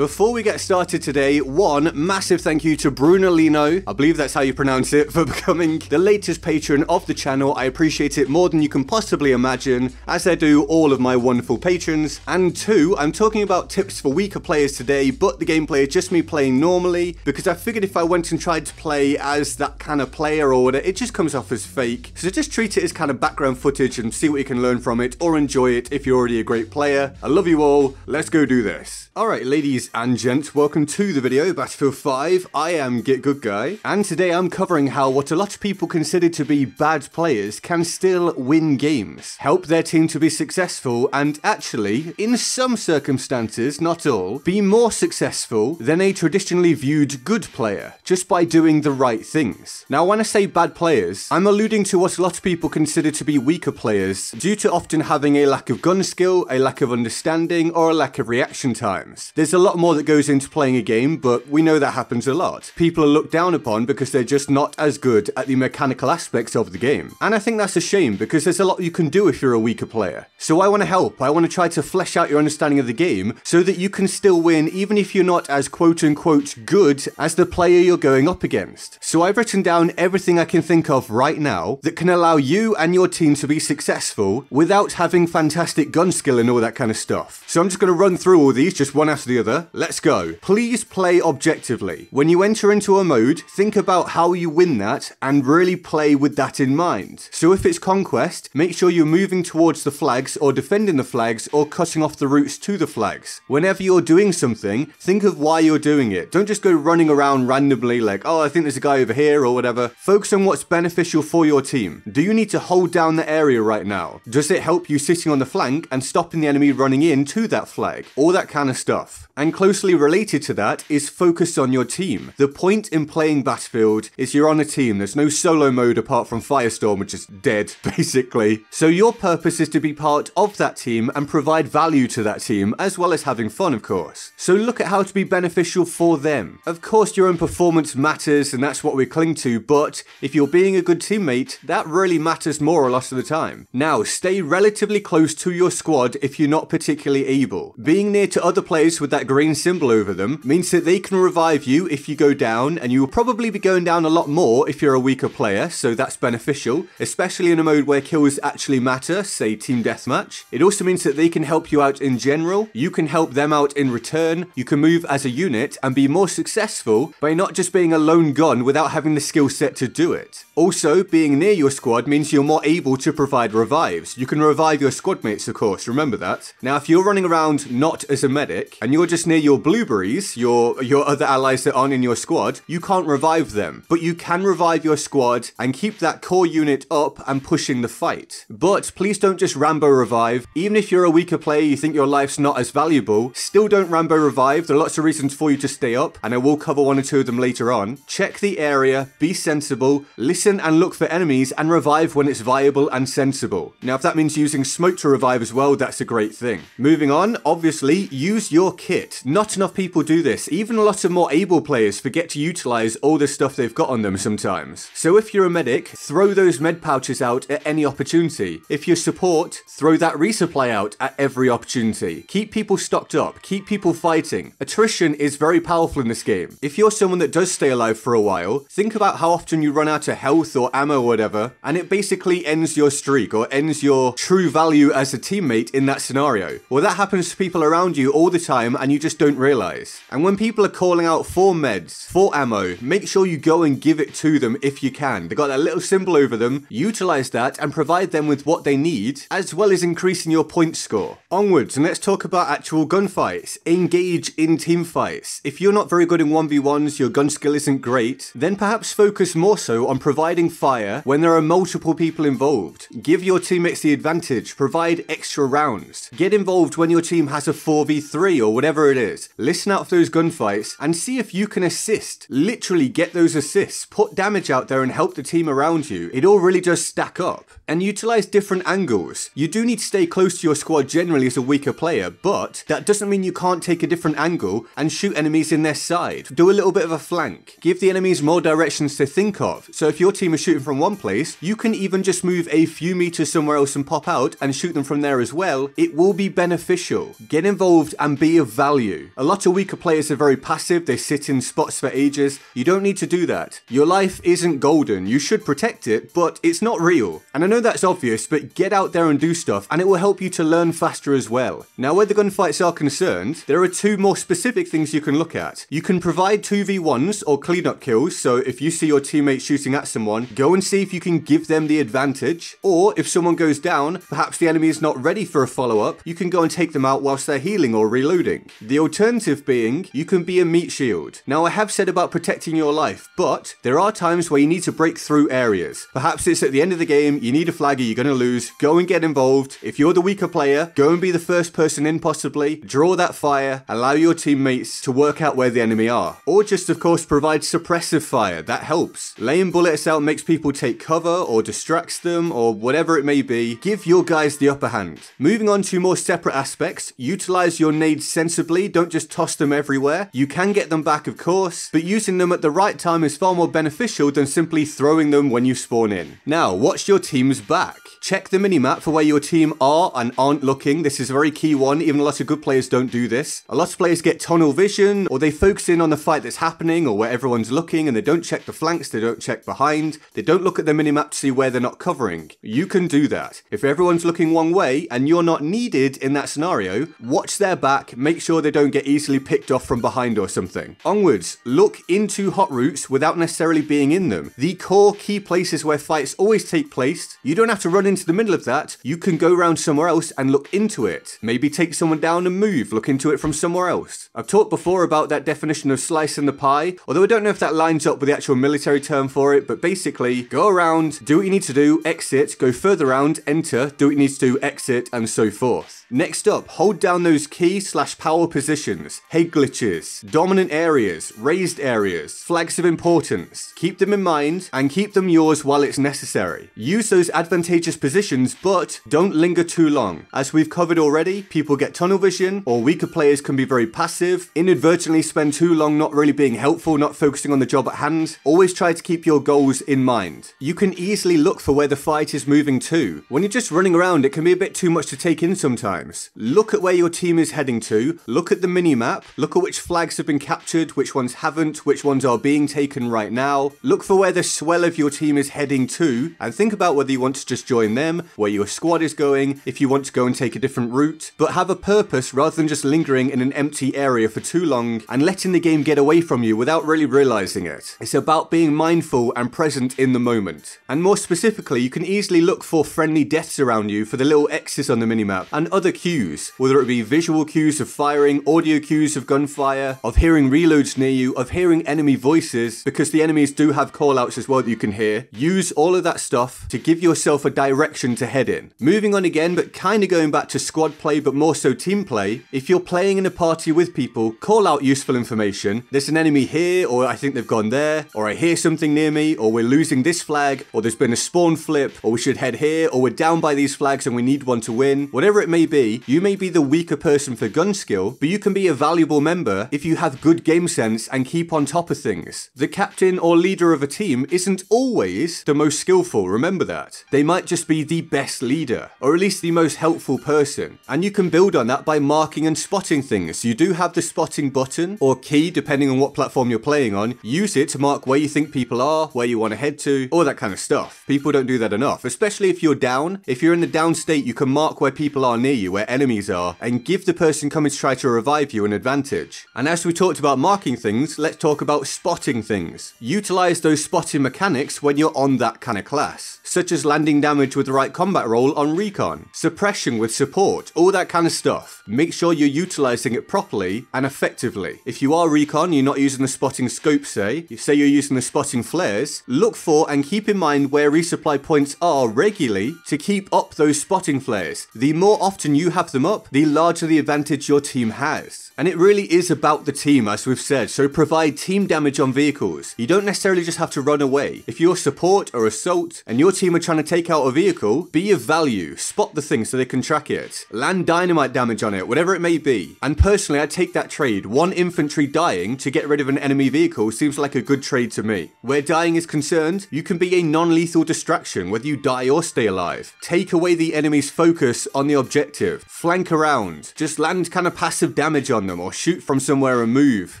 Before we get started today, one massive thank you to Brunolino, I believe that's how you pronounce it, for becoming the latest patron of the channel. I appreciate it more than you can possibly imagine, as I do all of my wonderful patrons. And two, I'm talking about tips for weaker players today, but the gameplay is just me playing normally, because I figured if I went and tried to play as that kind of player or whatever, it just comes off as fake. So just treat it as kind of background footage and see what you can learn from it, or enjoy it if you're already a great player. I love you all, let's go do this. Alright, ladies and gents, welcome to the video, Battlefield 5. I am GetGoodGuy, and today I'm covering how what a lot of people consider to be bad players can still win games, help their team to be successful, and actually, in some circumstances, not all, be more successful than a traditionally viewed good player, just by doing the right things. Now, when I say bad players, I'm alluding to what a lot of people consider to be weaker players, due to often having a lack of gun skill, a lack of understanding, or a lack of reaction time. There's a lot more that goes into playing a game, but we know that happens a lot. People are looked down upon because they're just not as good at the mechanical aspects of the game. And I think that's a shame, because there's a lot you can do if you're a weaker player. So I want to help. I want to try to flesh out your understanding of the game so that you can still win even if you're not as quote-unquote good as the player you're going up against. So I've written down everything I can think of right now that can allow you and your team to be successful without having fantastic gun skill and all that kind of stuff. So I'm just going to run through all these just one after the other. Let's go. Please play objectively. When you enter into a mode, think about how you win that and really play with that in mind. So if it's conquest, make sure you're moving towards the flags or defending the flags or cutting off the routes to the flags. Whenever you're doing something, think of why you're doing it. Don't just go running around randomly like, oh, I think there's a guy over here or whatever. Focus on what's beneficial for your team. Do you need to hold down the area right now? Does it help you sitting on the flank and stopping the enemy running in to that flag? All that kind of stuff. And closely related to that is focus on your team. The point in playing Battlefield is you're on a team. There's no solo mode apart from Firestorm, which is dead, basically. So your purpose is to be part of that team and provide value to that team, as well as having fun, of course. So look at how to be beneficial for them. Of course, your own performance matters, and that's what we cling to, but if you're being a good teammate, that really matters more a lot of the time. Now, stay relatively close to your squad if you're not particularly able. Being near to other players with that green symbol over them means that they can revive you if you go down, and you will probably be going down a lot more if you're a weaker player, so that's beneficial, especially in a mode where kills actually matter, say team deathmatch. It also means that they can help you out in general, you can help them out in return, you can move as a unit and be more successful by not just being a lone gun without having the skill set to do it. Also, being near your squad means you're more able to provide revives. You can revive your squad mates, of course, remember that. Now, if you're running around not as a medic, and you're just near your blueberries, your other allies that aren't in your squad, you can't revive them. But you can revive your squad and keep that core unit up and pushing the fight. But please don't just Rambo revive. Even if you're a weaker player, you think your life's not as valuable, still don't Rambo revive. There are lots of reasons for you to stay up, and I will cover one or two of them later on. Check the area, be sensible, listen and look for enemies, and revive when it's viable and sensible. Now, if that means using smoke to revive as well, that's a great thing. Moving on, obviously, use your kit. Not enough people do this. Even a lot of more able players forget to utilize all the stuff they've got on them sometimes. So if you're a medic, throw those med pouches out at any opportunity. If you're support, throw that resupply out at every opportunity. Keep people stocked up. Keep people fighting. Attrition is very powerful in this game. If you're someone that does stay alive for a while, think about how often you run out of health or ammo or whatever, and it basically ends your streak or ends your true value as a teammate in that scenario. Well, that happens to people around you all the time and you just don't realize. And when people are calling out for meds, for ammo, make sure you go and give it to them if you can. They got that little symbol over them, utilize that and provide them with what they need, as well as increasing your point score. Onwards, and let's talk about actual gunfights. Engage in team fights. If you're not very good in 1v1s, your gun skill isn't great, then perhaps focus more so on providing fire when there are multiple people involved. Give your teammates the advantage, provide extra rounds. Get involved when your team has a 4v3 or whatever it is. Listen out for those gunfights and see if you can assist. Literally get those assists, put damage out there and help the team around you. It all really does stack up. And utilize different angles. You do need to stay close to your squad generally as a weaker player, but that doesn't mean you can't take a different angle and shoot enemies in their side. Do a little bit of a flank. Give the enemies more directions to think of. So if your team is shooting from one place, you can even just move a few meters somewhere else and pop out and shoot them from there as well. It will be beneficial. Get involved and be of value. you. A lot of weaker players are very passive, they sit in spots for ages. You don't need to do that. Your life isn't golden, you should protect it, but it's not real. And I know that's obvious, but get out there and do stuff, and it will help you to learn faster as well. Now, where the gunfights are concerned, there are two more specific things you can look at. You can provide 2v1s or cleanup kills, so if you see your teammate shooting at someone, go and see if you can give them the advantage. Or if someone goes down, perhaps the enemy is not ready for a follow-up, you can go and take them out whilst they're healing or reloading. The alternative being, you can be a meat shield. Now, I have said about protecting your life, but there are times where you need to break through areas. Perhaps it's at the end of the game, you need a flagger, you're going to lose, go and get involved. If you're the weaker player, go and be the first person in possibly, draw that fire, allow your teammates to work out where the enemy are. Or just, of course, provide suppressive fire, that helps. Laying bullets out makes people take cover or distracts them or whatever it may be. Give your guys the upper hand. Moving on to more separate aspects, utilize your nades sensibly, don't just toss them everywhere. You can get them back, of course, but using them at the right time is far more beneficial than simply throwing them when you spawn in. Now, watch your team's back. Check the minimap for where your team are and aren't looking. This is a very key one. Even a lot of good players don't do this. A lot of players get tunnel vision, or they focus in on the fight that's happening or where everyone's looking, and they don't check the flanks, they don't check behind, they don't look at the minimap to see where they're not covering. You can do that. If everyone's looking one way and you're not needed in that scenario, watch their back, make sure they don't get easily picked off from behind or something. Onwards, look into hot routes without necessarily being in them. The core key places where fights always take place, you don't have to run into the middle of that, you can go around somewhere else and look into it. Maybe take someone down and move, look into it from somewhere else. I've talked before about that definition of slicing the pie, although I don't know if that lines up with the actual military term for it, but basically, go around, do what you need to do, exit, go further around, enter, do what you need to do, exit, and so forth. Next up, hold down those key/power positions, head glitches, dominant areas, raised areas, flags of importance. Keep them in mind and keep them yours while it's necessary. Use those advantageous positions, but don't linger too long. As we've covered already, people get tunnel vision, or weaker players can be very passive, inadvertently spend too long not really being helpful, not focusing on the job at hand. Always try to keep your goals in mind. You can easily look for where the fight is moving to. When you're just running around, it can be a bit too much to take in sometimes. Look at where your team is heading to, look at the mini-map, look at which flags have been captured, which ones haven't, which ones are being taken right now. Look for where the swell of your team is heading to, and think about whether you want to just join them, where your squad is going, if you want to go and take a different route, but have a purpose rather than just lingering in an empty area for too long and letting the game get away from you without really realizing it. It's about being mindful and present in the moment. And more specifically, you can easily look for friendly deaths around you, for the little X's on the minimap, and other cues, whether it be visual cues of firing, audio cues of gunfire, of hearing reloads near you, of hearing enemy voices, because the enemies do have callouts as well that you can hear. Use all of that stuff to give yourself a direction to head in. Moving on again, but kind of going back to squad play, but more so team play, if you're playing in a party with people, call out useful information. There's an enemy here, or I think they've gone there, or I hear something near me, or we're losing this flag, or there's been a spawn flip, or we should head here, or we're down by these flags and we need one to win. Whatever it may be, you may be the weaker person for gun skill, but you can be a valuable member if you have good game sense and keep on top of things. The captain or leader of a team isn't always the most skillful, remember that. They might just be the best leader, or at least the most helpful person. And you can build on that by marking and spotting things. You do have the spotting button, or key, depending on what platform you're playing on. Use it to mark where you think people are, where you want to head to, all that kind of stuff. People don't do that enough, especially if you're down. If you're in the down state, you can mark where people are near you, where enemies are, and give the person coming to try to revive you an advantage. And as we talked about marking things, let's talk about spotting things. Utilize those spotting mechanics when you're on that kind of class, such as landing damage with the right combat roll on recon, suppression with support, all that kind of stuff. Make sure you're utilizing it properly and effectively. If you are recon, you're not using the spotting scope, say you're using the spotting flares, look for and keep in mind where resupply points are regularly to keep up those spotting flares. The more often you have them up, the larger the advantage your team has. And it really is about the team, as we've said, so provide team damage on vehicles. You don't necessarily just have to run away. If you're support or assault and your team are trying to take out a vehicle, be of value, spot the thing so they can track it, land dynamite damage on it, whatever it may be. And personally, I take that trade. One infantry dying to get rid of an enemy vehicle seems like a good trade to me. Where dying is concerned, you can be a non-lethal distraction, whether you die or stay alive. Take away the enemy's focus on the objective, flank around, just land kind of passive damage on on them or shoot from somewhere and move.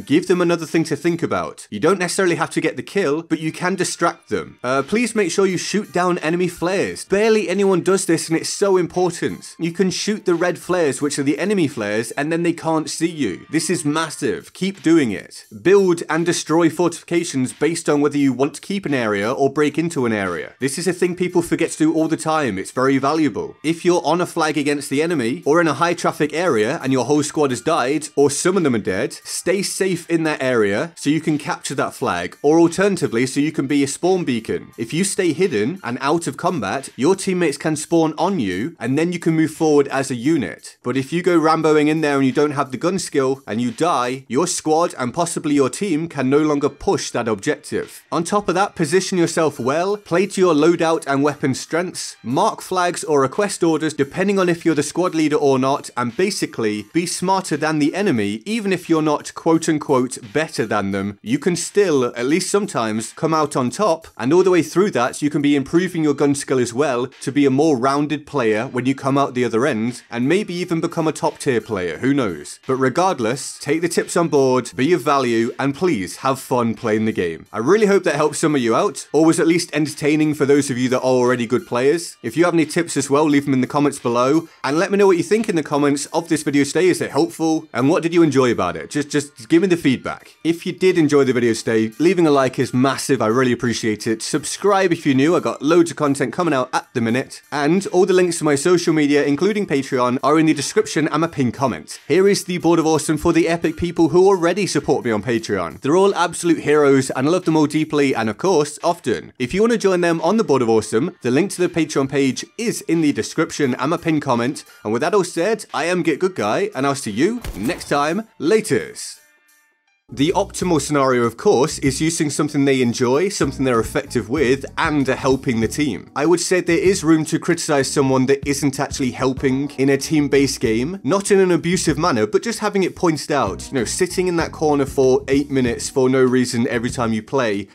Give them another thing to think about. You don't necessarily have to get the kill, but you can distract them. Please make sure you shoot down enemy flares. Barely anyone does this and it's so important. You can shoot the red flares, which are the enemy flares, and then they can't see you. This is massive. Keep doing it. Build and destroy fortifications based on whether you want to keep an area or break into an area. This is a thing people forget to do all the time. It's very valuable. If you're on a flag against the enemy or in a high traffic area and your whole squad has died or some of them are dead, stay safe in that area so you can capture that flag, or alternatively so you can be a spawn beacon. If you stay hidden and out of combat, your teammates can spawn on you and then you can move forward as a unit. But if you go Ramboing in there and you don't have the gun skill and you die, your squad and possibly your team can no longer push that objective. On top of that, position yourself well, play to your loadout and weapon strengths, mark flags or request orders depending on if you're the squad leader or not, and basically be smarter than the enemy. Even if you're not quote unquote better than them, you can still, at least sometimes, come out on top, and all the way through that you can be improving your gun skill as well to be a more rounded player when you come out the other end, and maybe even become a top tier player, who knows. But regardless, take the tips on board, be of value, and please have fun playing the game. I really hope that helped some of you out, or was at least entertaining for those of you that are already good players. If you have any tips as well, leave them in the comments below, and let me know what you think in the comments of this video today. Is it helpful? And what did you enjoy about it? Just give me the feedback. If you did enjoy the video today, leaving a like is massive. I really appreciate it. Subscribe if you're new. I got loads of content coming out at the minute, and all the links to my social media, including Patreon, are in the description and my pinned comment. Here is the Board of Awesome for the epic people who already support me on Patreon. They're all absolute heroes and I love them all deeply and of course often. If you want to join them on the Board of Awesome, the link to the Patreon page is in the description and my pinned comment. And with that all said, I am GetGoodGuy and I'll see you next time. Laters. The optimal scenario, of course, is using something they enjoy, something they're effective with, and are helping the team. I would say there is room to criticize someone that isn't actually helping in a team-based game, not in an abusive manner, but just having it pointed out. You know, sitting in that corner for 8 minutes for no reason every time you play